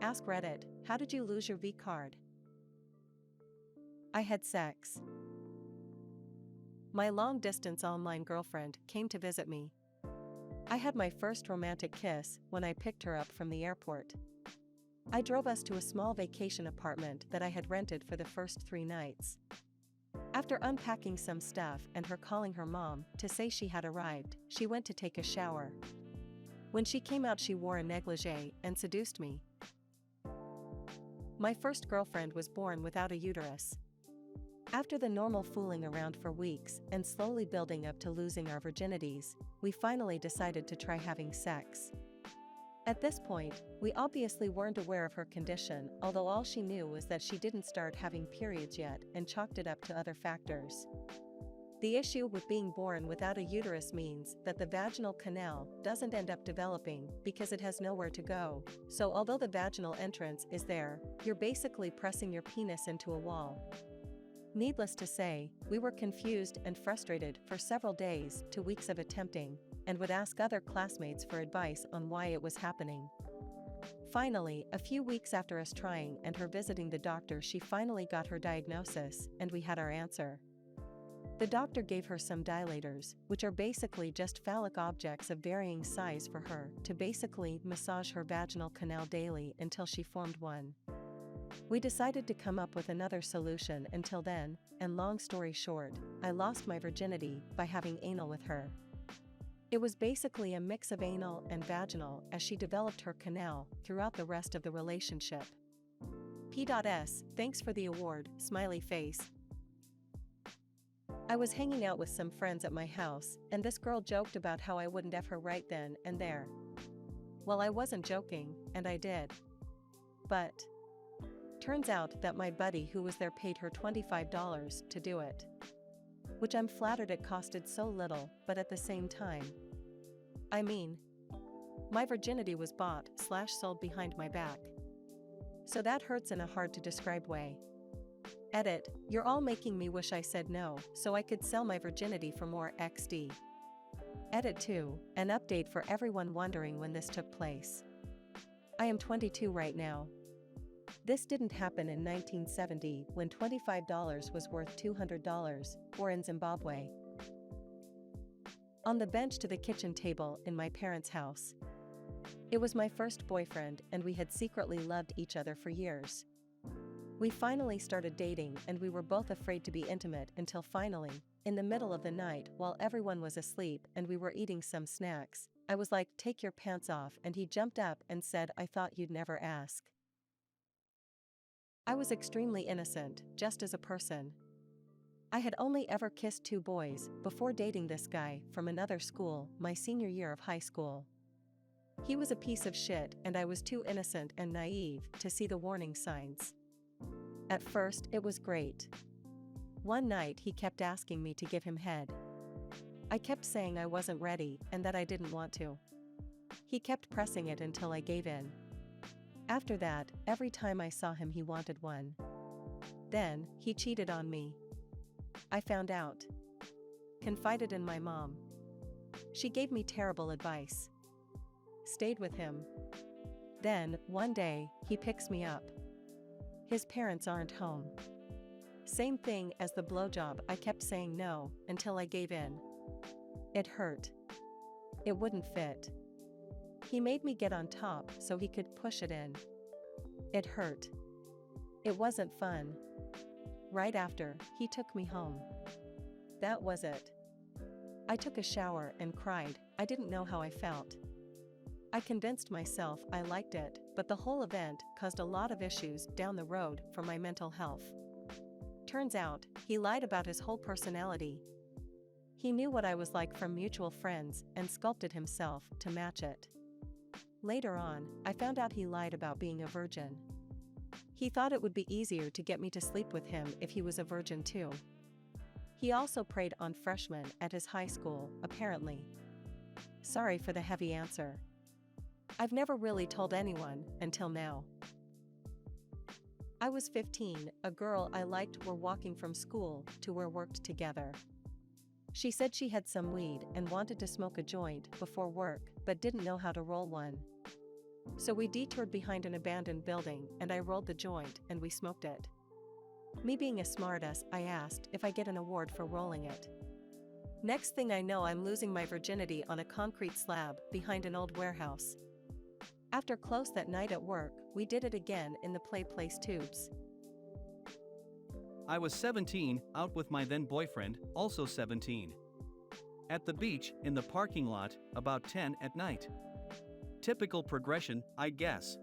Ask Reddit, how did you lose your V card? I had sex. My long-distance online girlfriend came to visit me. I had my first romantic kiss when I picked her up from the airport. I drove us to a small vacation apartment that I had rented for the first 3 nights. After unpacking some stuff and her calling her mom to say she had arrived, she went to take a shower. When she came out, she wore a negligee and seduced me. My first girlfriend was born without a uterus. After the normal fooling around for weeks and slowly building up to losing our virginities, we finally decided to try having sex. At this point, we obviously weren't aware of her condition, although all she knew was that she didn't start having periods yet and chalked it up to other factors. The issue with being born without a uterus means that the vaginal canal doesn't end up developing because it has nowhere to go, so although the vaginal entrance is there, you're basically pressing your penis into a wall. Needless to say, we were confused and frustrated for several days to weeks of attempting, and would ask other classmates for advice on why it was happening. Finally, a few weeks after us trying and her visiting the doctor, she finally got her diagnosis, and we had our answer. The doctor gave her some dilators, which are basically just phallic objects of varying size for her to basically massage her vaginal canal daily until she formed one. We decided to come up with another solution until then, and long story short, I lost my virginity by having anal with her. It was basically a mix of anal and vaginal as she developed her canal throughout the rest of the relationship. P.S. Thanks for the award, smiley face. I was hanging out with some friends at my house, and this girl joked about how I wouldn't F her right then and there. Well, I wasn't joking, and I did. But turns out that my buddy who was there paid her $25 to do it. Which I'm flattered it costed so little, but at the same time, I mean, my virginity was bought/sold behind my back. So that hurts in a hard to describe way. Edit, you're all making me wish I said no, so I could sell my virginity for more XD. Edit 2, an update for everyone wondering when this took place. I am 22 right now. This didn't happen in 1970 when $25 was worth $200, or in Zimbabwe. On the bench to the kitchen table in my parents' house. It was my first boyfriend, and we had secretly loved each other for years. We finally started dating, and we were both afraid to be intimate until finally, in the middle of the night while everyone was asleep and we were eating some snacks, I was like, "Take your pants off," and he jumped up and said, "I thought you'd never ask." I was extremely innocent, just as a person. I had only ever kissed 2 boys before dating this guy from another school my senior year of high school. He was a piece of shit, and I was too innocent and naive to see the warning signs. At first, it was great. One night he kept asking me to give him head. I kept saying I wasn't ready and that I didn't want to. He kept pressing it until I gave in. After that, every time I saw him he wanted one. Then, he cheated on me. I found out. Confided in my mom. She gave me terrible advice. Stayed with him. Then, one day, he picks me up. His parents aren't home. Same thing as the blowjob, I kept saying no until I gave in. It hurt. It wouldn't fit. He made me get on top so he could push it in. It hurt. It wasn't fun. Right after, he took me home. That was it. I took a shower and cried. I didn't know how I felt. I convinced myself I liked it, but the whole event caused a lot of issues down the road for my mental health. Turns out, he lied about his whole personality. He knew what I was like from mutual friends and sculpted himself to match it. Later on, I found out he lied about being a virgin. He thought it would be easier to get me to sleep with him if he was a virgin too. He also preyed on freshmen at his high school, apparently. Sorry for the heavy answer. I've never really told anyone until now. I was 15, a girl I liked were walking from school to where worked together. She said she had some weed and wanted to smoke a joint before work, but didn't know how to roll one. So we detoured behind an abandoned building and I rolled the joint and we smoked it. Me being a smartass, I asked if I get an award for rolling it. Next thing I know, I'm losing my virginity on a concrete slab behind an old warehouse. After close that night at work, we did it again in the play place tubes. I was 17, out with my then boyfriend, also 17. At the beach, in the parking lot, about 10 at night. Typical progression, I guess.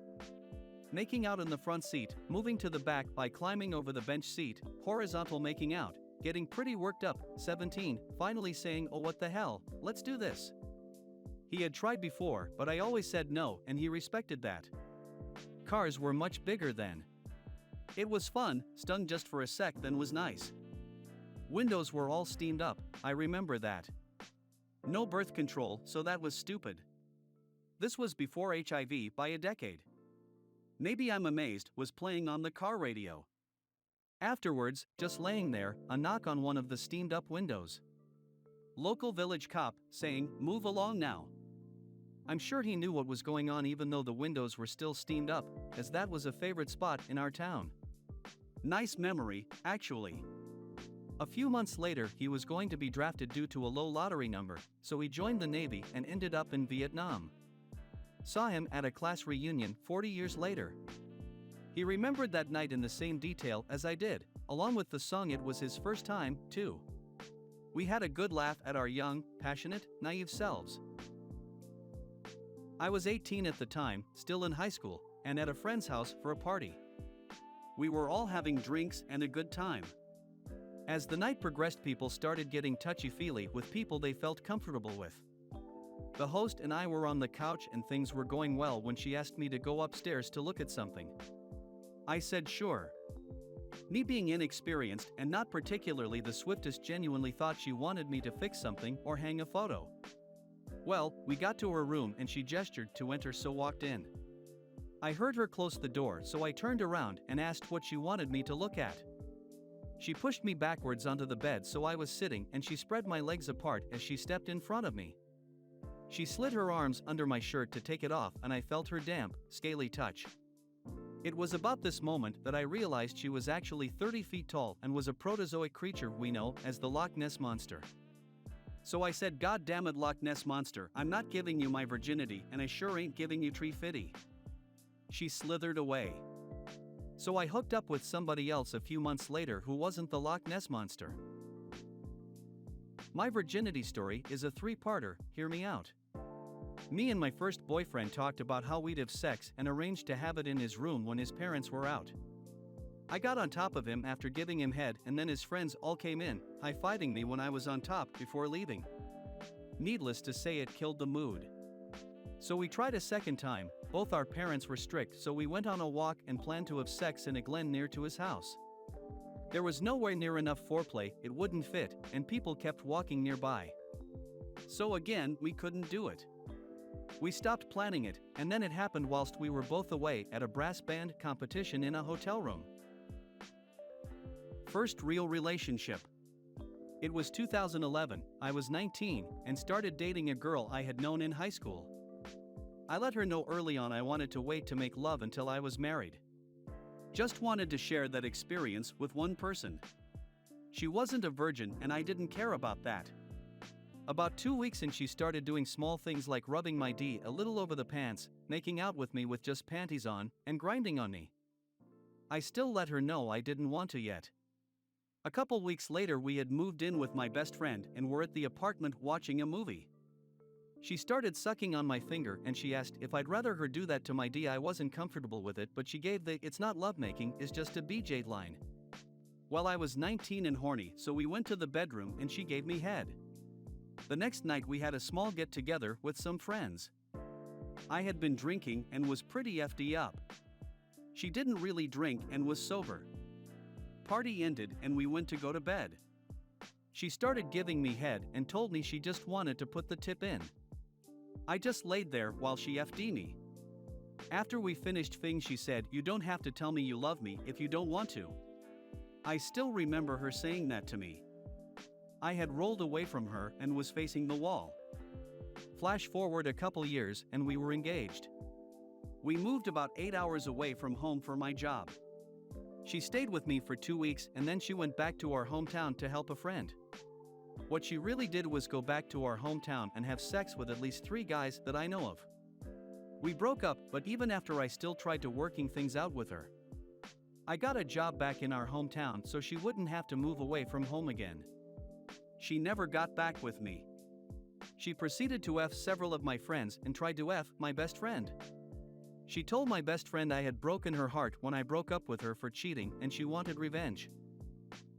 Making out in the front seat, moving to the back by climbing over the bench seat, horizontal making out, getting pretty worked up, 17, finally saying, "Oh, what the hell, let's do this." He had tried before, but I always said no, and he respected that. Cars were much bigger then. It was fun, stung just for a sec, then was nice. Windows were all steamed up, I remember that. No birth control, so that was stupid. This was before HIV by a decade. Maybe I'm Amazed was playing on the car radio. Afterwards, just laying there, a knock on one of the steamed up windows. Local village cop, saying, "Move along now." I'm sure he knew what was going on even though the windows were still steamed up, as that was a favorite spot in our town. Nice memory, actually. A few months later, he was going to be drafted due to a low lottery number, so he joined the Navy and ended up in Vietnam. Saw him at a class reunion 40 years later. He remembered that night in the same detail as I did, along with the song. It was his first time, too. We had a good laugh at our young, passionate, naive selves. I was 18 at the time, still in high school, and at a friend's house for a party. We were all having drinks and a good time. As the night progressed, people started getting touchy-feely with people they felt comfortable with. The host and I were on the couch and things were going well when she asked me to go upstairs to look at something. I said sure. Me being inexperienced and not particularly the swiftest, genuinely thought she wanted me to fix something or hang a photo. Well, we got to her room and she gestured to enter, so walked in. I heard her close the door, so I turned around and asked what she wanted me to look at. She pushed me backwards onto the bed so I was sitting, and she spread my legs apart as she stepped in front of me. She slid her arms under my shirt to take it off and I felt her damp, scaly touch. It was about this moment that I realized she was actually 30 feet tall and was a protozoic creature we know as the Loch Ness Monster. So I said, "God damn it, Loch Ness Monster, I'm not giving you my virginity and I sure ain't giving you tree fitty." She slithered away. So I hooked up with somebody else a few months later who wasn't the Loch Ness Monster. My virginity story is a three-parter, hear me out. Me and my first boyfriend talked about how we'd have sex and arranged to have it in his room when his parents were out. I got on top of him after giving him head, and then his friends all came in, high-fiving me when I was on top before leaving. Needless to say, it killed the mood. So we tried a second time. Both our parents were strict, so we went on a walk and planned to have sex in a glen near to his house. There was nowhere near enough foreplay, it wouldn't fit, and people kept walking nearby. So again, we couldn't do it. We stopped planning it, and then it happened whilst we were both away at a brass band competition in a hotel room. First real relationship. It was 2011, I was 19, and started dating a girl I had known in high school. I let her know early on I wanted to wait to make love until I was married. Just wanted to share that experience with one person. She wasn't a virgin and I didn't care about that. About 2 weeks in, she started doing small things like rubbing my D a little over the pants, making out with me with just panties on, and grinding on me. I still let her know I didn't want to yet. A couple weeks later, we had moved in with my best friend and were at the apartment watching a movie. She started sucking on my finger and she asked if I'd rather her do that to my D. I wasn't comfortable with it, but she gave the "it's not lovemaking, it's just a BJ" line. Well, I was 19 and horny, so we went to the bedroom and she gave me head. The next night we had a small get-together with some friends. I had been drinking and was pretty FD up. She didn't really drink and was sober. Party ended and we went to go to bed. She started giving me head and told me she just wanted to put the tip in. I just laid there while she FD me. After we finished fing, she said, "You don't have to tell me you love me if you don't want to." I still remember her saying that to me. I had rolled away from her and was facing the wall. Flash forward a couple years and we were engaged. We moved about 8 hours away from home for my job. She stayed with me for 2 weeks and then she went back to our hometown to help a friend. What she really did was go back to our hometown and have sex with at least 3 guys that I know of. We broke up, but even after I still tried to working things out with her. I got a job back in our hometown so she wouldn't have to move away from home again. She never got back with me. She proceeded to F several of my friends and tried to F my best friend. She told my best friend I had broken her heart when I broke up with her for cheating and she wanted revenge.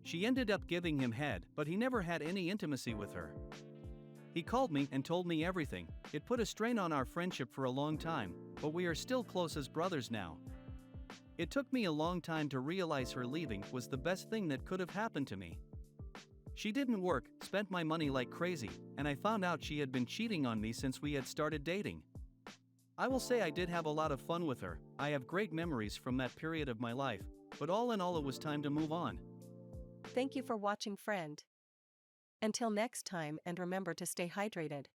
She ended up giving him head, but he never had any intimacy with her. He called me and told me everything. It put a strain on our friendship for a long time, but we are still close as brothers now. It took me a long time to realize her leaving was the best thing that could have happened to me. She didn't work, spent my money like crazy, and I found out she had been cheating on me since we had started dating. I will say I did have a lot of fun with her. I have great memories from that period of my life, but all in all it was time to move on. Thank you for watching, friend. Until next time, and remember to stay hydrated.